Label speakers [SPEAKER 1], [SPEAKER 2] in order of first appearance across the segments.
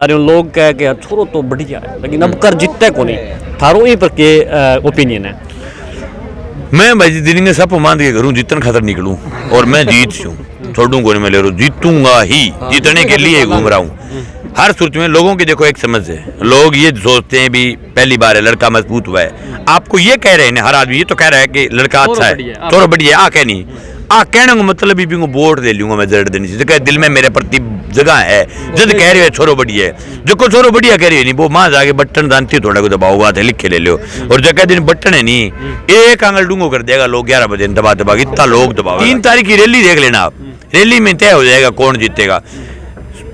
[SPEAKER 1] अरे लोग कह के छोड़ो तो बढ़िया है, लेकिन अब कर जितते को नहीं थारो ये पर के ओपिनियन है।
[SPEAKER 2] मैं भाई दिन में सब मान के करूँ, जीतने खातर निकलूँ और मैं जीत हूँ, छोड़ूँ को नहीं, मैं ले रहा हूँ, जीतूंगा ही, जीतने के लिए घूम रहा हूँ हर सूरत में। लोगों की देखो एक समझ है, लोग ये सोचते हैं भी पहली बार है लड़का मजबूत हुआ है, आपको ये कह रहे हैं हर आदमी, ये तो कह रहा है कि लड़का अच्छा है, थोड़ा बढ़िया आ कह नहीं आ कहने का मतलब भी को वोट दे लूंगा मैं जड़ देनी चाहिए, दिल में मेरे प्रति जगह है, जद कह रहे हो छोरो बढ़िया है, जो को छोरो बढ़िया कह रही है नहीं वो मां जाके बटन जानती थोड़ा को दबाओगा थे लिख के ले लो, और जगह दिन बटन है नहीं एक आंगल डूंगो कर देगा, लोग 11 बजे दबा दबा इतना लोग दबाओ। 3 तारीख की रैली देख लेना आप, रैली में तय हो जाएगा कौन जीतेगा।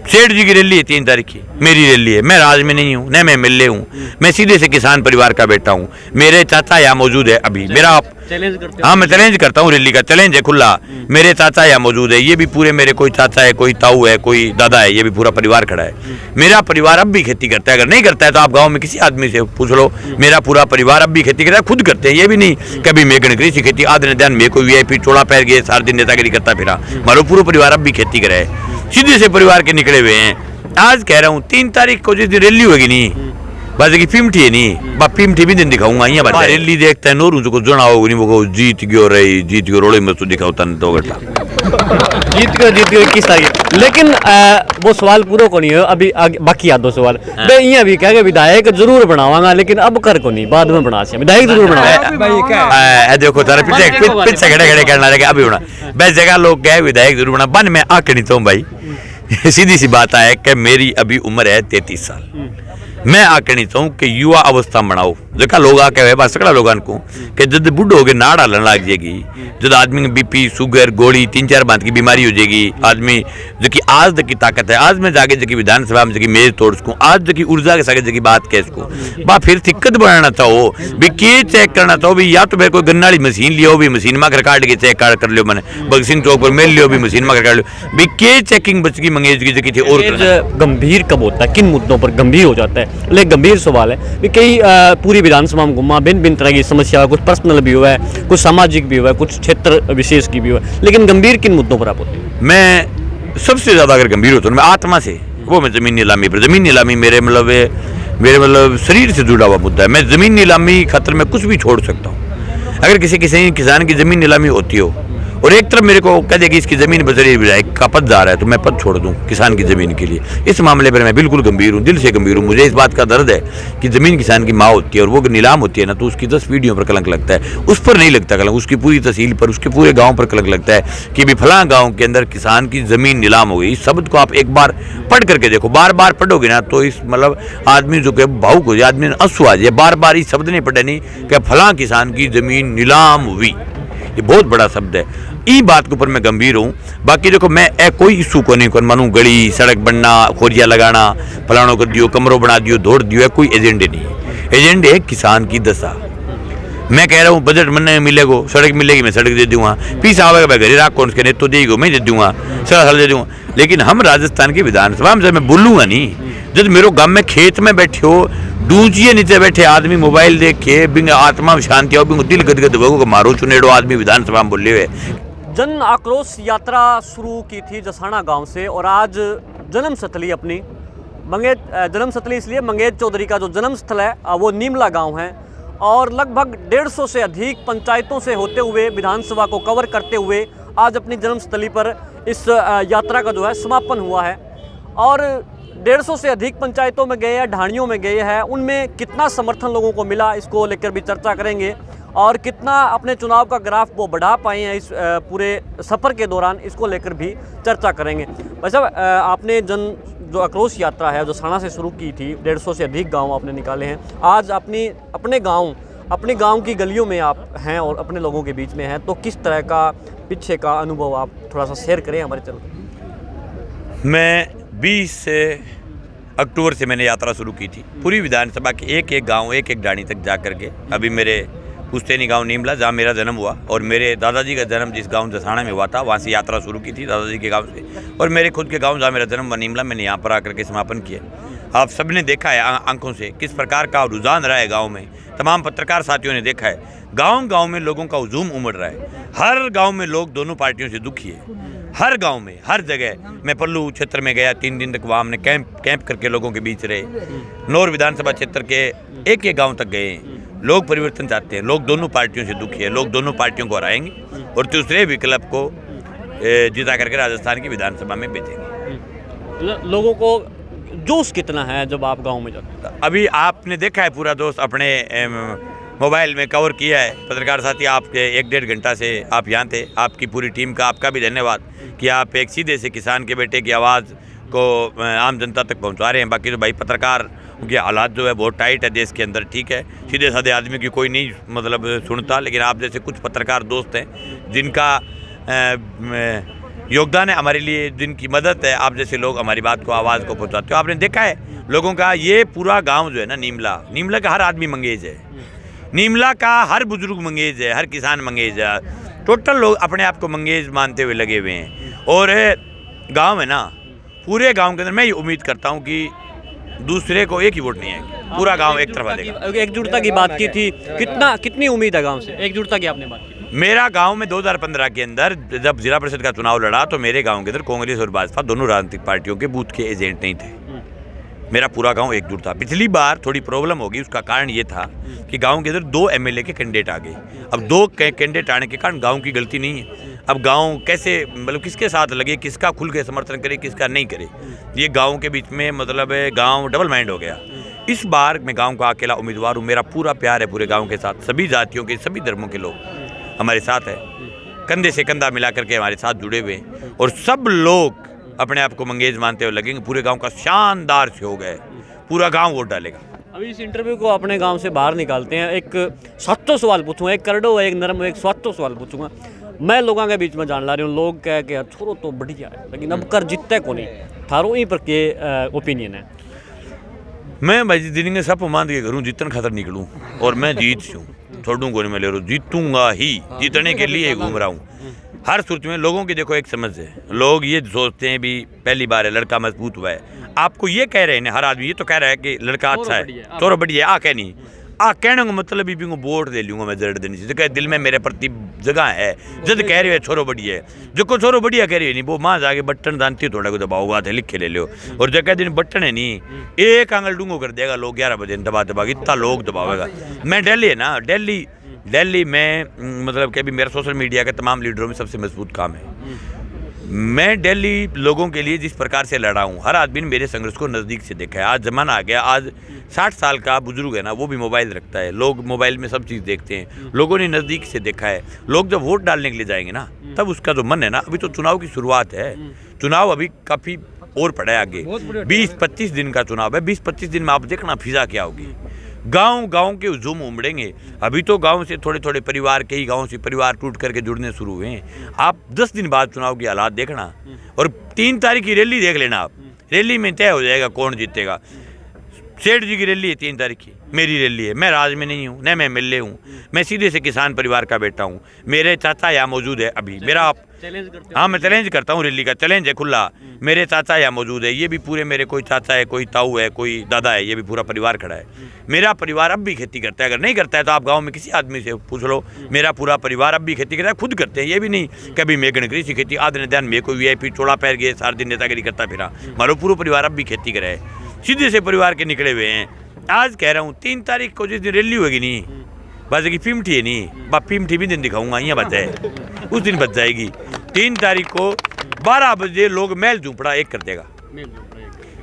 [SPEAKER 2] सेठ जी की रैली है 3 तारीख की, मेरी रैली है, मैं राज में नहीं हूँ, न मैं एमएलए हूँ, मैं सीधे से किसान परिवार का बेटा हूँ, मेरे चाचा यहाँ मौजूद है अभी, मेरा
[SPEAKER 1] चैलेंज करते
[SPEAKER 2] हाँ मैं चैलेंज करता हूँ, रैली का चैलेंज है खुला, मेरे चाचा यहाँ मौजूद है, ये भी पूरे मेरे कोई चाचा है, कोई ताऊ है, कोई दादा है, ये भी पूरा परिवार खड़ा है। मेरा परिवार अब भी खेती करता है, अगर नहीं करता है तो आप गाँव में किसी आदमी से पूछ लो, मेरा पूरा परिवार अब भी खेती करता है, खुद करते हैं, ये भी नहीं कभी मैं गणकरी से खेती आधे ध्यान में कोई वीआईपी चोड़ा पैर गए सारे दिन नेतागिरी करता फिरा, मारो पूरा परिवार अब भी खेती करे है, सीधे से परिवार के निकले हुए हैं। आज कह रहा हूँ 3 तारीख को जिस दिन रैली होगी नहीं बाजे की पिमठी है नहीं बा पिमठी भी दिन दिखाऊंगा, यहाँ बात रैली देखता है नोरू जो जना होगी नहीं वो जीत गयो रही जीत गयो रोड़े में तो दिखाता नहीं 2 घंटा
[SPEAKER 1] जीत गयो 21 तारीख। लेकिन वो सवाल पूरा को नहीं है, अभी बाकी याद 2 सवाल मैं ये भी कह के विधायक जरूर बनावांगा, लेकिन अब कर को नहीं बाद में बना से विधायक जरूर बनावा।
[SPEAKER 2] देखो तारा पीछे खड़े खड़े करना रहेगा अभी बना बस जगह लोग कहे विधायक जरूर बना बन मैं आके नहीं तो भाई सीधी सी बात है कि मेरी अभी उम्र है 33 साल, मैं आकनी चाहूँ कि युवा अवस्था बनाओ, देखा लोग आके हुए बस सकड़ा लोगों को कि जब बुढ़ो हो गए नाड़ हलन लग जाएगी, जब आदमी में बीपी शुगर गोली 3-4 बात की बीमारी हो जाएगी, आदमी जो कि आज तक की ताकत है, आज मैं जाके जो कि विधानसभा में जो कि मेज तोड़ सकूँ, आज जो कि ऊर्जा के साथ जो कि बात कह सकूँ, बा फिर दिक्कत बनाना चाहो भी के चेक करना चाहो भी, या तो मेरे कोई गन्ना वाली मशीन लियो भी मशीन में काट के चेक कर लियो, मैंने भगत सिंह चौक पर मेल लियो भी मशीन में काट लियो भी के चेकिंग बच की मंगेज की थी। और
[SPEAKER 1] गंभीर कब होता है, किन मुद्दों पर गंभीर हो जाता है, लेकिन गंभीर सवाल है कि कई पूरी विधानसभा में घुमा भिन्न तरह की समस्या, कुछ पर्सनल भी हुआ है, कुछ सामाजिक भी हुआ है, कुछ क्षेत्र विशेष की भी हुआ है, लेकिन गंभीर किन मुद्दों पर आप होते हैं?
[SPEAKER 2] मैं सबसे ज्यादा अगर गंभीर होता हूँ मैं आत्मा से, वो मैं जमीन नीलामी पर, जमीन नीलामी मेरे मतलब शरीर से जुड़ा हुआ मुद्दा है, मैं जमीन नीलामी खातर में कुछ भी छोड़ सकता हूँ। अगर किसी किसान की जमीन नीलामी होती हो और एक तरफ मेरे को कह दे कि इसकी जमीन बजरी विधायक का पद जा रहा है तो मैं पद छोड़ दूं किसान की जमीन के लिए, इस मामले पर मैं बिल्कुल गंभीर हूं, दिल से गंभीर हूं। मुझे इस बात का दर्द है कि जमीन किसान की माँ होती है और वो नीलाम होती है ना तो उसकी 10 पीढ़ियों पर कलंक लगता है, उस पर नहीं लगता कलंक, उसकी पूरी तहसील पर उसके पूरे गाँव पर कलंक लगता है कि भी फलां गाँव के अंदर किसान की जमीन नीलाम हो गई। इस शब्द को आप एक बार पढ़ करके देखो, बार बार पढ़ोगे ना तो इस मतलब आदमी जो कि भावुक हो जाए, आदमी आंसू आ जाए, बार बार इस शब्द नहीं पढ़े नहीं कि फलां किसान की जमीन नीलाम हुई, ये बहुत बड़ा शब्द है। ई बात के ऊपर मैं गंभीर हूँ। बाकी देखो मैं कोई इशू को नहीं कर मानूँ, गली सड़क बनना खोरिया लगाना फलानों कर दियो कमरों बना दियो दौड़ दियो, कोई एजेंडे नहीं है, एजेंडे है किसान की दशा। मैं कह रहा हूँ बजट बनने मिलेगा, सड़क मिलेगी मैं सड़क दे दूंगा, पीछा आवेगा मैं घरे राख कौन उसके नहीं तो देगी मैं दे दूंगा, साल दे दूंगा। लेकिन हम राजस्थान की विधानसभा में मैं बोलूँगा नहीं, जब मेरे गाँव में खेत में बैठे हो डूजिए नीचे बैठे आदमी मोबाइल देख के बिंग आत्मा में शांति हो, बिंग दिल गदगद हो, मारो चुनेड़ो आदमी विधानसभा में बोले हुए।
[SPEAKER 1] जन आक्रोश यात्रा शुरू की थी जसाना गांव से और आज जन्मस्थली अपनी मंगेज, जन्मस्थली इसलिए मंगेज चौधरी का जो जन्म स्थल है वो नीमला गांव है और लगभग 150 से अधिक पंचायतों से होते हुए विधानसभा को कवर करते हुए आज अपनी जन्मस्थली पर इस यात्रा का जो है समापन हुआ है। और 150 से अधिक पंचायतों में गए हैं, ढाणियों में गए हैं, उनमें कितना समर्थन लोगों को मिला इसको लेकर भी चर्चा करेंगे और कितना अपने चुनाव का ग्राफ वो बढ़ा पाए हैं इस पूरे सफ़र के दौरान, इसको लेकर भी चर्चा करेंगे। भाई साहब आपने जो आक्रोश यात्रा है जो साना से शुरू की थी, 150 से अधिक गांव आपने निकाले हैं, आज अपने गांव की गलियों में आप हैं और अपने लोगों के बीच में हैं, तो किस तरह का पीछे का अनुभव आप थोड़ा सा शेयर करें हमारे चैनल।
[SPEAKER 2] मैं 20 अक्टूबर से मैंने यात्रा शुरू की थी, पूरी विधानसभा के एक गांव एक डाणी तक जा करके। अभी मेरे पुश्तैनी गांव नीमला जहां मेरा जन्म हुआ और मेरे दादाजी का जन्म जिस गांव जसाना में हुआ था वहां से यात्रा शुरू की थी दादाजी के गांव से, और मेरे खुद के गांव जहां मेरा जन्म हुआ नीमला मैंने यहां पर आकर के समापन किया। आप सब ने देखा है आंखों से किस प्रकार का रुझान रहा है गाँव में, तमाम पत्रकार साथियों ने देखा है गाँव में लोगों का हुजूम उमड़ रहा है, हर गाँव में लोग दोनों पार्टियों से दुखी है। हर गांव में, हर जगह। मैं पल्लू क्षेत्र में गया, 3 दिन तक वहाँ हमने कैंप करके लोगों के बीच रहे। नौर विधानसभा क्षेत्र के एक गांव तक गए। लोग परिवर्तन चाहते हैं, लोग दोनों पार्टियों से दुखी है, लोग दोनों पार्टियों को हराएंगे और दूसरे विकल्प को जिता करके राजस्थान की विधानसभा में भेजेंगे।
[SPEAKER 1] लोगों को जोश कितना है जब आप गांव में जाते हैं?
[SPEAKER 2] अभी आपने देखा है पूरा दोस्त अपने मोबाइल में कवर किया है। पत्रकार साथी, आपके 1-1.5 घंटा से आप यहाँ थे। आपकी पूरी टीम का आपका भी धन्यवाद कि आप एक सीधे से किसान के बेटे की आवाज़ को आम जनता तक पहुँचा रहे हैं। बाकी तो भाई पत्रकार के हालात जो है बहुत टाइट है देश के अंदर, ठीक है, सीधे साधे आदमी की कोई नहीं मतलब सुनता, लेकिन आप जैसे कुछ पत्रकार दोस्त हैं जिनका योगदान है हमारे लिए, जिनकी मदद है, आप जैसे लोग हमारी बात को, आवाज़ को पहुँचाते हो। आपने देखा है लोगों का ये पूरा गाँव जो है ना, नीमला का हर आदमी मंगेज है, नीमला का हर बुजुर्ग मंगेज है, हर किसान मंगेज है। टोटल लोग अपने आप को मंगेज मानते हुए लगे हुए हैं। और गांव है ना, पूरे गांव के अंदर मैं ये उम्मीद करता हूं कि दूसरे को एक ही वोट नहीं आएगी, पूरा गांव एक तरफा देगा।
[SPEAKER 1] एकजुटता की बात की थी, कितनी उम्मीद है गांव से? एकजुटता की आपने बात की।
[SPEAKER 2] मेरा गांव में 2015 के अंदर जब जिला परिषद का चुनाव लड़ा तो मेरे गांव के अंदर कांग्रेस और भाजपा दोनों राजनीतिक पार्टियों के बूथ के एजेंट नहीं थे। मेरा पूरा गांव एकजुट था। पिछली बार थोड़ी प्रॉब्लम होगी, उसका कारण ये था कि गांव के अंदर 2 एमएलए के कैंडिडेट आ गए। अब 2 कैंडिडेट आने के कारण गांव की गलती नहीं है। अब गांव कैसे मतलब किसके साथ लगे, किसका खुल के समर्थन करे, किसका नहीं करे, ये गांव के बीच में मतलब गांव डबल माइंड हो गया। इस बार मैं गांव का अकेला उम्मीदवार हूँ। मेरा पूरा प्यार है पूरे गाँव के साथ, सभी जातियों के, सभी धर्मों के लोग हमारे साथ है, कंधे से कंधा मिला करके हमारे साथ जुड़े हुए हैं और सब लोग अपने आप को मंगेज मानते हुए लगेंगे। पूरे गांव का शानदार सहयोग है, पूरा गांव वोट डालेगा।
[SPEAKER 1] अभी इस इंटरव्यू को अपने गांव से बाहर निकालते हैं। एक 7 सवाल पूछूंगा, एक करड़ो है, एक नरम, एक 7 सवाल पूछूंगा। मैं लोगों के बीच में जान ला रही हूँ, लोग कह के छोड़ो तो बढ़िया है, लेकिन अब कर जीतते को नहीं। थारो ई पर के ओपिनियन है?
[SPEAKER 2] मैं भाई दिन के सब मान के करूँ, जीतन खातर निकलूँ और मैं जीत हूँ, छोड़ूँ को नहीं, मैं ले रहा हूँ, जीतूंगा ही, जीतने के लिए घूम रहा हूँ हर सूरत में। लोगों की देखो एक समझ है, लोग ये सोचते हैं भी पहली बार है, लड़का मजबूत हुआ है। आपको ये कह रहे हैं हर आदमी, ये तो कह रहा है कि लड़का अच्छा है, छोरो बढ़िया है, आ कह नहीं, आ कहने का मतलब भी को वोट दे लूँगा मैं जड़ देने से, दिल में मेरे प्रति जगह है, जब कह रहे हो छोरो बढ़िया है, जो को छोरो बढ़िया कह रही है नहीं, वो माँ जाके बटन जानती थोड़ा को दबाओ, बात है लिखे ले लो। और जगह दिन बटन है नहीं, एक आंगल डूंगो कर देगा लोग 11 बजे दबा दबा, इतना लोग दबावेगा। मैं दिल्ली है ना, दिल्ली में मतलब कि अभी मेरा सोशल मीडिया के तमाम लीडरों में सबसे मजबूत काम है। मैं दिल्ली लोगों के लिए जिस प्रकार से लड़ा हूँ, हर आदमी ने मेरे संघर्ष को नज़दीक से देखा है। आज ज़माना आ गया, आज 60 साल का बुजुर्ग है ना, वो भी मोबाइल रखता है, लोग मोबाइल में सब चीज़ देखते हैं, लोगों ने नज़दीक से देखा है। लोग जब वोट डालने के लिए जाएंगे ना, तब उसका जो मन है ना, अभी तो चुनाव की शुरुआत है, चुनाव अभी काफ़ी और पड़ा है आगे, 20-25 दिन का चुनाव है। 20-25 दिन में आप देखना फिजा क्या होगी। गांव के हुजूम उमड़ेंगे। अभी तो गांव से थोड़े थोड़े परिवार, कई गांव से परिवार टूट करके जुड़ने शुरू हुए हैं। आप 10 दिन बाद चुनाव की हालात देखना और 3 तारीख की रैली देख लेना आप, रैली में तय हो जाएगा कौन जीतेगा। सेठ जी की रैली है 3 तारीख की, मेरी रैली है। मैं राज में नहीं हूँ, न मैं एमएलए हूँ, मैं सीधे से किसान परिवार का बेटा हूँ। मेरे चाचा यहाँ मौजूद है अभी, मेरा हाँ मैं चैलेंज करता हूँ, रैली का चैलेंज है खुला। मेरे चाचा यहाँ मौजूद है, ये भी पूरे मेरे कोई चाचा है, कोई ताऊ है, कोई दादा है, ये भी पूरा परिवार खड़ा है। मेरा परिवार अब भी खेती करता है, अगर नहीं करता है तो आप गांव में किसी आदमी से पूछ लो। मेरा पूरा परिवार अब भी खेती करता है, खुद करते हैं, ये भी नहीं कभी मैं गणकृषि सी खेती आधे ध्यान में कोई वीआईपी चोड़ा पैर गए सारे दिन नेतागिरी करता फिरा। हमारा पूरा परिवार अब भी खेती करे है, सीधे से परिवार के निकले हुए हैं। आज कह रहा हूँ 3 तारीख को जिस दिन रैली होगी नहीं, बस की पिमठी है नहीं, पिमठी भी दिन दिखाऊंगा, यहाँ बच जाए, उस दिन बच जाएगी। 3 तारीख को 12 बजे लोग महल झूपड़ा एक कर देगा,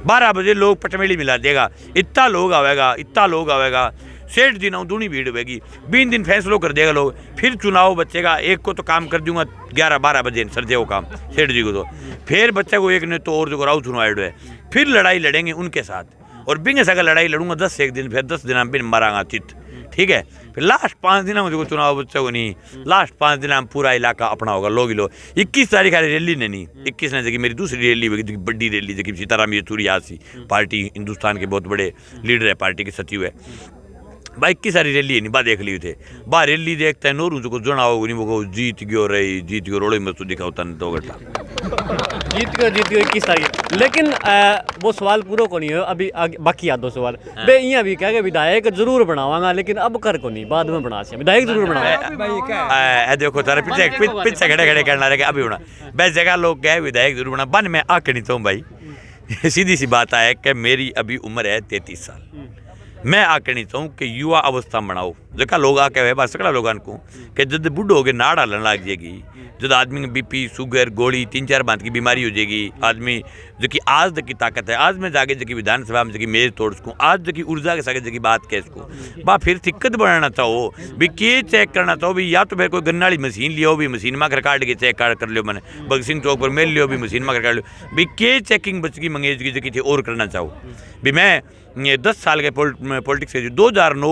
[SPEAKER 2] 12 बजे लोग पटमेली मिला देगा। इतना लोग आवेगा, सेठ दिन दूनी भीड़ होगी। 20 दिन फैसलों कर देगा लोग, फिर चुनाव बचेगा। एक को तो काम कर दूंगा 11-12 बजे सर्जे को काम, सेठ जी को तो फिर बच्चे को एक ने तो और जो राउ चुनाव है, फिर लड़ाई लड़ेंगे उनके साथ। और बिंगे सगा लड़ाई लड़ूंगा 10 से 1 दिन, फिर 10 दिन बिन मारांगा चित, ठीक है। फिर लास्ट 5 दिन में जो चुनाव बच्चों को नहीं, लास्ट 5 दिन में पूरा इलाका अपना होगा, लोग ही लोग। 21 तारीख आ रैली नहीं, 21 ने जगह मेरी दूसरी रैली होगी, बड़ी रैली जगह सीताराम येचूरी यासी, पार्टी हिंदुस्तान के बहुत बड़े लीडर है, पार्टी के सचिव है। भाई 21 सारी रैली है नहीं, बा देख ली थे, बा रैली देखता है नोरू जो जना होगी नहीं, वो जीत गयो रोड़े में तो दिखाता नहीं 2 घंटा।
[SPEAKER 1] जीत गयो 21 तारीख, लेकिन वो सवाल पूरा को नहीं है अभी आगे बाकी याद दो सवाल बे इयां भी कह के विधायक जरूर बनावांगा लेकिन अब कर को नहीं बाद में बना से विधायक जरूर बनावा
[SPEAKER 2] देखो तारे पीछे खड़े करना रहेगा अभी होना बस जगह लोग कहे विधायक जरूर बना बन मैं आक नहीं चाहूँ भाई सीधी सी बात है कि मेरी अभी उम्र है 33 साल। मैं आके नहीं चाहूँ कि युवा अवस्था बनाओ जगह लोग आके वे बात सकड़ा लोगों को कि जब बूढ़ो हो गए नाड़ हलन लग जाएगी, जब आदमी में बीपी शुगर गोली 3-4 बात की बीमारी हो जाएगी, आदमी जो कि आज तक की ताकत है आज मैं जाके जो विधानसभा में जो मेज तोड़ सकूँ आज जो ऊर्जा के साथ जो बात कह सकूँ बा फिर दिक्कत बनाना चाहो भी के चेक करना चाहो भी या तो फिर कोई गन्ने वाली मशीन लियो भी मशीन में काट के चेक कर लियो मैंने भगत सिंह चौक पर मेल लियो भी मशीन में काट लियो भी के चेकिंग बच की मंगेज की जो और करना चाहो भी मैं 10 साल के पॉलिटिक्स से 2009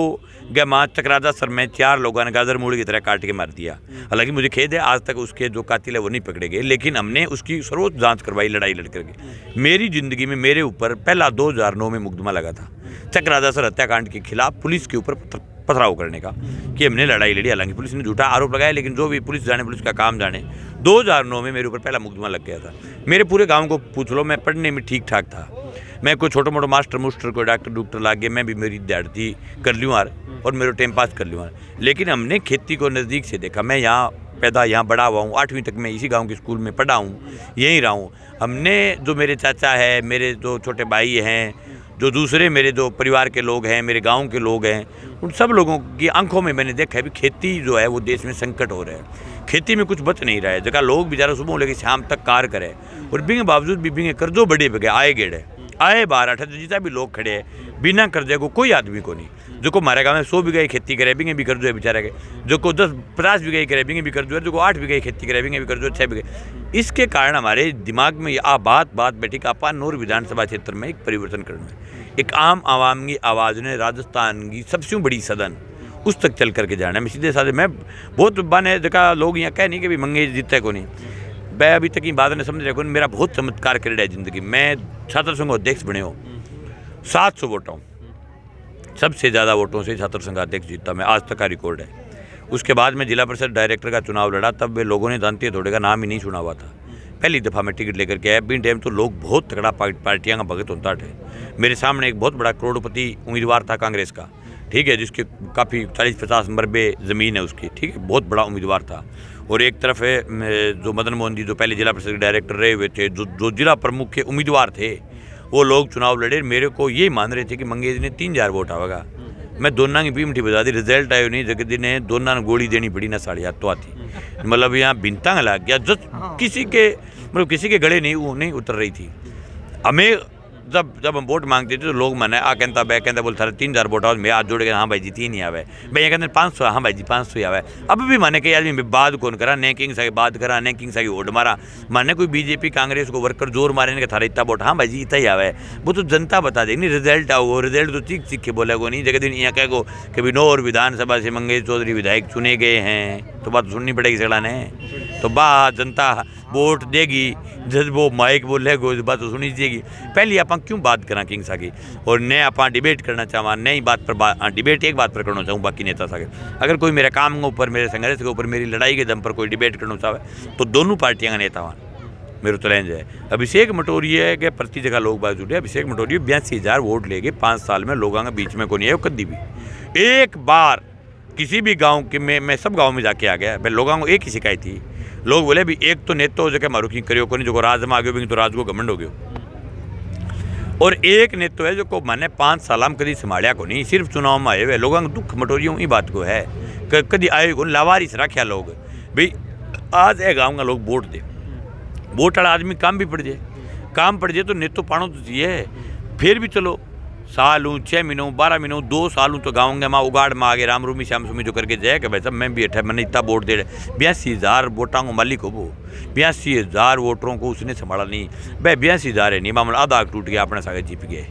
[SPEAKER 2] के माँ चक्रादा सर में 4 लोगों ने गाजर मूड़ी की तरह काट के मार दिया। हालांकि मुझे खेद है आज तक उसके जो कातिल है वो नहीं पकड़े गए, लेकिन हमने उसकी सर्वोच्च जांच करवाई लड़ाई लड़ करके। मेरी ज़िंदगी में मेरे ऊपर पहला 2009 में मुकदमा लगा था चक्रादा सर हत्याकांड के खिलाफ पुलिस के ऊपर पथराव करने का कि हमने लड़ाई लड़ी। हालांकि पुलिस ने झूठा आरोप लगाया, लेकिन जो भी पुलिस जाने पुलिस का काम जाने 2009 में मेरे ऊपर पहला मुकदमा लग गया था। मेरे पूरे गाँव को पूछ लो, मैं पढ़ने में ठीक ठाक था, मैं कोई छोटा मोटा मास्टर मुस्टर कोई डॉक्टर लाग गए मैं भी मेरी दिहाड़ी कर लूँ और मेरे टाइम पास कर लूँ। लेकिन हमने खेती को नज़दीक से देखा। मैं यहाँ पैदा यहाँ बड़ा हुआ हूँ, 8वीं तक मैं इसी गांव के स्कूल में पढ़ा हूँ, यहीं रहा हूँ। हमने जो मेरे चाचा है, मेरे जो छोटे भाई हैं, जो दूसरे मेरे जो परिवार के लोग हैं, मेरे गांव के लोग हैं, उन सब लोगों की आंखों में मैंने देखा है भी खेती जो है वो देश में संकट हो रहा है, खेती में कुछ बच नहीं रहा है। जगह लोग बेचारा सुबह लेकर शाम तक कार्य करें और बिंगे बावजूद भी बिंगे कर्जों बड़े बगे आए गेड़े आए 12-18 जितना भी लोग खड़े हैं बिना कर्जे को कोई आदमी को नहीं। जो को हमारे गाँव में 100 बीघा खेती करे बिंगे भी कर्जो है बेचारे के, जो को 10-50 बीघा करे बिंगे भी कर्जो है, जो को 8 बीघा खेती करे बिंगे भी कर्जो 6 बीघे। इसके कारण हमारे दिमाग में ये बात बैठी कि आपा नूर विधानसभा क्षेत्र में एक परिवर्तन करना है। एक आम आवाम की आवाज़ ने राजस्थान की सबसे बड़ी सदन उस तक चल करके जाना है। मैं सीधे साधे मैं बहुत बने जगह लोग यहाँ कह नहीं कि भी मंगेश जीतता को नहीं, मैं अभी तक की बात ने समझ रहे को। मेरा बहुत चमत्कार कर रहा है ज़िंदगी। मैं छात्र संघ अध्यक्ष बने हो 700 वोटों, सबसे ज़्यादा वोटों से छात्र संघ अध्यक्ष जीता मैं, आज तक का रिकॉर्ड है। उसके बाद मैं जिला परिषद डायरेक्टर का चुनाव लड़ा, तब वे लोगों ने जानते थोड़े का नाम ही नहीं सुना हुआ था। पहली दफ़ा मैं टिकट लेकर के आया। बिन टाइम तो लोग बहुत तगड़ा पार्टियाँ का भगत होता थे। मेरे सामने एक बहुत बड़ा करोड़पति उम्मीदवार था कांग्रेस का, ठीक है, जिसके काफ़ी 40-50 मरबे ज़मीन है उसकी, ठीक है, बहुत बड़ा उम्मीदवार था। और एक तरफ है जो मदन मोहन जी जो पहले जिला परिषद डायरेक्टर रहे हुए थे, जो जिला प्रमुख के उम्मीदवार थे, वो लोग चुनाव लड़े। मेरे को ये मान रहे थे कि मंगेश ने 3000 वोट आवेगा। मैं दोनों की पीमठी बजा दी, रिजल्ट आयो नहीं, जगह दिन ने दोनों ने गोली देनी पड़ी ना 8.5 तो आती, मतलब यहाँ बिनता लग गया। जब किसी के गले नहीं उतर रही थी। हमें जब हम वोट मांगते थे तो लोग मना कहता बै कहता बोल थारे 3000 वोट आओ, मैं हाथ जोड़ के हाँ भाई जी 3 ही आवे, भाई ये कहते 500, हाँ भाई जी 500 ही आवे। अब भी माने कई आदमी बात कौन करा, नेकिंग से बात करा, नेकिंग से वोट मारा, माने कोई बीजेपी कांग्रेस को वर्कर जोर मारे ने थारे इतना वोट, हाँ भाई जी इतना ही आवे। वो तो जनता बता देगी नहीं, रिजल्ट आओ, रिजल्ट तो चीख के बोलेगो नहीं। जगह दिन यहाँ कहो कि भाई नौर विधानसभा से मंगेश चौधरी विधायक चुने गए हैं, तो बात सुननी पड़ेगी सड़ा ने, तो जनता वोट देगी, जब वो माइक बोलेगो बात तो सुनी जाएगी। पहले आप क्यों बात करा किंग सागी और ने आप डिबेट करना चाहवा, नई बात पर डिबेट एक बात पर करना चाहूँ बाकी नेता सागे। अगर कोई मेरे काम के ऊपर, मेरे संघर्ष के ऊपर, मेरी लड़ाई के दम पर कोई डिबेट करना चाहे तो दोनों पार्टियां का नेता वहाँ मेरे चैलेंज है। अभिषेक मटोरिया के प्रति जगह लोग बात जुटे। अभिषेक मटोरिया 82,000 वोट लेके 5 साल में लोगों के बीच में को नहीं है कभी भी। एक बार किसी भी गाँव के मैं सब गाँव में जाके आ गया, मैं लोगों को एक ही शिकायत थी। लोग बोले भी एक तो नेता हो जगह मारूखी करियो को नहीं, जो राज में आ गयो तो राज को घमंड हो गयो, और एक नेता है जो को मैंने 5 साल में कभी संभालिया को नहीं, सिर्फ चुनाव में आए हुए। लोगों का दुख मटोरियों ही बात को है कभी आए को लावारिस रखा लोग भाई। आज ये गाँव का लोग वोट दे, वोट वाला आदमी काम भी पड़ जाए तो नेतो पानो तो चाहिए। फिर भी चलो सालूँ 6 महीनों 12 महीनों 2 सालों तो गाँव में उगाड़ में आगे राम रूमी श्याम सुमी जो करके जाए कि भाई साहब मैं भी अठा मैंने इतना वोट दे रहे। 82,000 वोटों को मालिक हो, वो 82,000 वोटरों को उसने संभाला नहीं। भाई 82,000 है नहीं, मामला आधा टूट गया, अपने सागे जीत गए।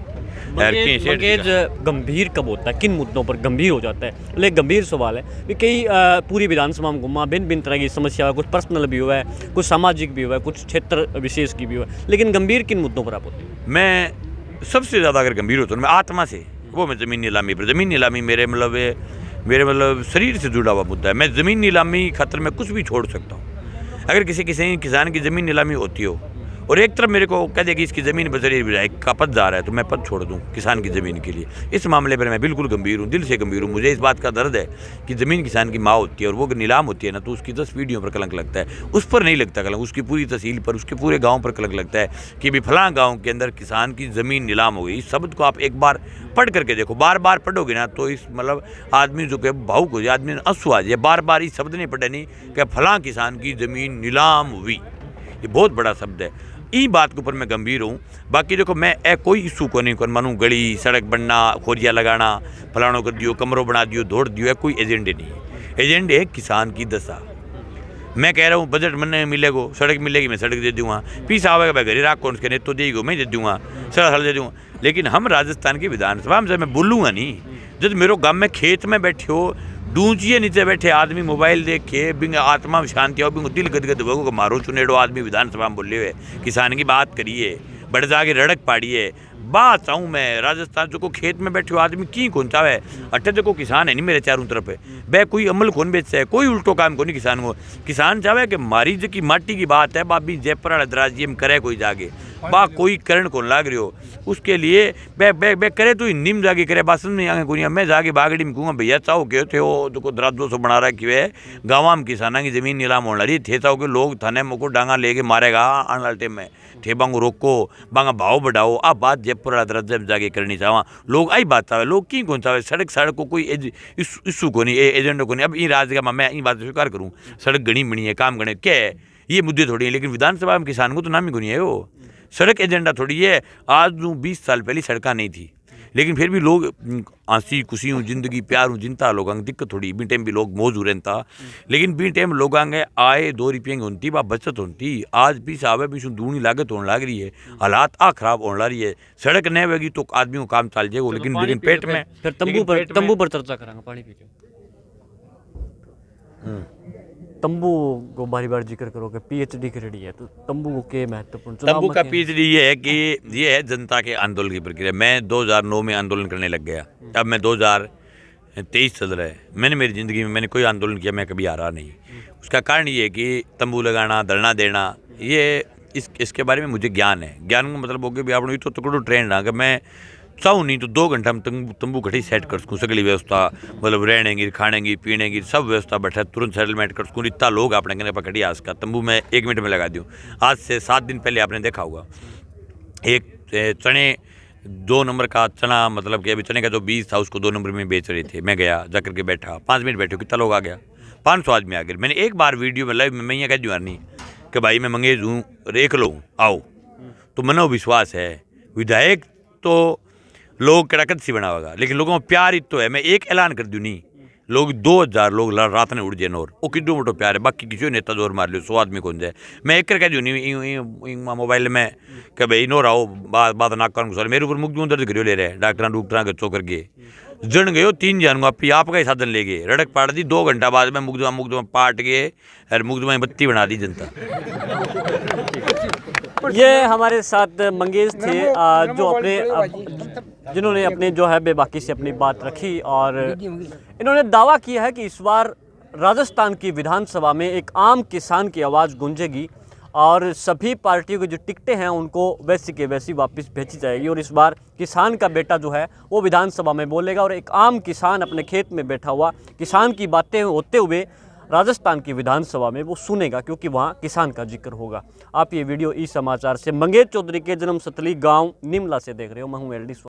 [SPEAKER 1] मंगेज गंभीर कब होता है, किन मुद्दों पर गंभीर हो जाता है? लेकिन गंभीर सवाल है कि कई पूरी विधानसभा में घुमा, भिन्न तरह की समस्या, कुछ पर्सनल भी हुआ है, कुछ सामाजिक भी हुआ है, कुछ क्षेत्र विशेष की भी हुआ है, लेकिन गंभीर किन मुद्दों पर आप होते हैं?
[SPEAKER 2] मैं सबसे ज़्यादा अगर गंभीर होता हूँ मैं आत्मा से, वो मैं ज़मीन नीलामी पर। ज़मीन नीलामी मेरे मतलब शरीर से जुड़ा हुआ मुद्दा है। मैं ज़मीन नीलामी खातर में कुछ भी छोड़ सकता हूँ। अगर किसी किसान की ज़मीन नीलामी होती हो और एक तरफ मेरे को कह दे कि इसकी ज़मीन बजरी विधायक का पद जा रहा है तो मैं पद छोड़ दूं किसान की ज़मीन के लिए। इस मामले पर मैं बिल्कुल गंभीर हूं, दिल से गंभीर हूं। मुझे इस बात का दर्द है कि ज़मीन किसान की माँ होती है और वो नीलाम होती है ना, तो उसकी 10 पीढ़ियों पर कलंक लगता है। उस पर नहीं लगता कलंक, उसकी पूरी तहसील पर, उसके पूरे गाँव पर कलंक लगता है कि भाई फलां गाँव के अंदर किसान की ज़मीन नीलाम हो गई। इस शब्द को आप एक बार पढ़ करके देखो, बार बार पढ़ोगे ना तो इस मतलब आदमी जो कि भावुक हो जाए, आदमी आंसू आ जाए। बार बार इस शब्द नहीं पढ़े नहीं कि फलां किसान की ज़मीन नीलाम हुई, ये बहुत बड़ा शब्द है। ई बात के ऊपर मैं गंभीर हूँ। बाकी देखो मैं कोई इशू को नहीं कर मानूँ, गली सड़क बनना, खोरिया लगाना, फलानों कर दियो, कमरों बना दियो, दौड़ दियो, है कोई एजेंडे नहीं है। एजेंडे है किसान की दशा। मैं कह रहा हूँ बजट मन मिलेगो, सड़क मिलेगी मैं सड़क दे दूँगा, पीस आवेगा मैं घरे राख कौन उसके तो देगी मैं दे दूँगा, सड़क दे दूँगा। लेकिन हम राजस्थान की विधानसभा में मैं बोलूँगा नहीं। जब मेरे गाँव में खेत में बैठे हो, डूंचिए नीचे बैठे आदमी मोबाइल देख के बिंग आत्मा में शांति आओ, बिंग दिल गदगद हो, मारो चुनेड़ो आदमी विधानसभा में बोले हुए किसान की बात करिए, बढ़ जाके रड़क पाड़िए। बात चाहूँ मैं राजस्थान जो को खेत में बैठे हो आदमी की कौन चाहे, अट्ठे देखो किसान है नहीं मेरे चारों तरफ है, वह कोई अमल कौन बेचता है, कोई उल्टो काम को नहीं किसान को। किसान चाहे कि मारी जो की माटी की बात है बाबी जयपुर दराजी में करे कोई जागे, बा कोई करण कौन लाग रही हो उसके लिए बे करे तो निम जाके करे बासन में आगे कोई मैं जाके बागड़ी में कहूँगा भैया चाहो के थे वो जो दराजो से बना रहा कि वे गाँव में किसाना की ज़मीन नीलाम होने रही थे, चाहो के लोग थाने मोको डांगा लेके मारेगा आने वाले टाइम में, थे बांगो रोको बांगा भाव बढ़ाओ। अब बात जयपुर दराजा में जाके करनी चाहवा, लोग आई बात चाहे, लोग की कौन चाहे, सड़क को कोई इशू को नहीं, एजेंडो को नहीं। अब ये राजगा मैं ये बात स्वीकार करूँ, सड़क गणी बनी है, काम गणे क्या है, ये मुद्दे थोड़ी है। लेकिन विधानसभा में किसान को तो नाम ही को नहीं है, वो सड़क एजेंडा थोड़ी है। आज 20 साल पहले सड़क नहीं थी, लेकिन फिर भी लोग आंसी खुशी हूँ जिंदगी प्यार हूँ जिनता लोग दिक्कत थोड़ी बी टाइम भी लोग मौज हो रहता, लेकिन बी टाइम लोग आए 2 रुपये की होती बा बचत होती। आज भी साहब भी दूनी लागत होने लग रही है, हालात खराब होने लग रही है। सड़क नहीं होगी तो आदमी को काम चल जाएगा, लेकिन पेट में
[SPEAKER 1] फिर तंबू पर चर्चा करेंगे। पानी पी के तंबू को बारी बार जिक्र करोगे, पीएचडी करेडी है तो तंबू को के महत्वपूर्ण
[SPEAKER 2] तंबू का पीएचडी ये है कि ये है जनता के आंदोलन की प्रक्रिया। मैं 2009 में आंदोलन करने लग गया, अब मैं 2023 चल रहा है। मैंने मेरी ज़िंदगी में मैंने कोई आंदोलन किया, मैं कभी हारा नहीं। उसका कारण ये है कि तंबू लगाना, धरना देना, ये इसके बारे में मुझे ज्ञान है। ज्ञान का मतलब हो गया भी आपने तो टुकड़ो ट्रेंड अगर मैं चाहूँ नहीं तो 2 घंटा में तंबू कटी सेट कर सकूँ, सगली व्यवस्था मतलब रहने की, खाने की, पीने की सब व्यवस्था बैठा तुरंत सेटलमेंट कर सकूँ। इतना लोग आपने कहने पकड़ी आज का तंबू में 1 मिनट में लगा दूँ। आज से 7 दिन पहले आपने देखा होगा एक चने 2 नंबर का चना, मतलब कि अभी चने का जो बीज था उसको 2 नंबर में बेच रहे थे। मैं गया जा करके बैठा, 5 मिनट बैठे, कितना लोग आ गया, 500 आदमी आ गए। मैंने एक बार वीडियो में लाइव में मैं ये कह दूँ नहीं कि भाई मैं मंगेज हूँ, रेख लो आओ, तो मनोविश्वास है। विधायक तो लोग कड़ाकत सी बनावेगा, लेकिन लोगों में प्यार ही तो है। मैं एक ऐलान कर दूँ नहीं, लोग 2000 लोग रात ने उड़ जाए नोर, वो किड्डो मोटो प्यार है। बाकी किसी नेता जोर मार लियो 100 आदमी कौन जाए। मैं एक कर कह दूँ नहीं मोबाइल में कि भाई नोर आओ बात ना कर सर मेरे ऊपर मुकदमा दर्ज करियो ले रहे डॉक्टर गच्चो करके जन गयो 3 जन आपका ही साधन ले गए, रड़क पाट दी। 2 घंटा बाद में मुकदमा पाट गए और मुकदमा बत्ती बना दी जनता।
[SPEAKER 1] ये हमारे साथ मंगेश थे जो जिन्होंने अपने जो है बेबाकी से अपनी बात रखी और इन्होंने दावा किया है कि इस बार राजस्थान की विधानसभा में एक आम किसान की आवाज़ गूंजेगी और सभी पार्टियों की जो टिकटें हैं उनको वैसी के वैसी वापस भेजी जाएगी और इस बार किसान का बेटा जो है वो विधानसभा में बोलेगा और एक आम किसान अपने खेत में बैठा हुआ किसान की बातें होते हुए राजस्थान की विधानसभा में वो सुनेगा, क्योंकि वहाँ किसान का जिक्र होगा। आप ये वीडियो ई समाचार से मंगेश चौधरी के जन्मस्थली गांव निमला से देख रहे हो। मैं हूँ LD।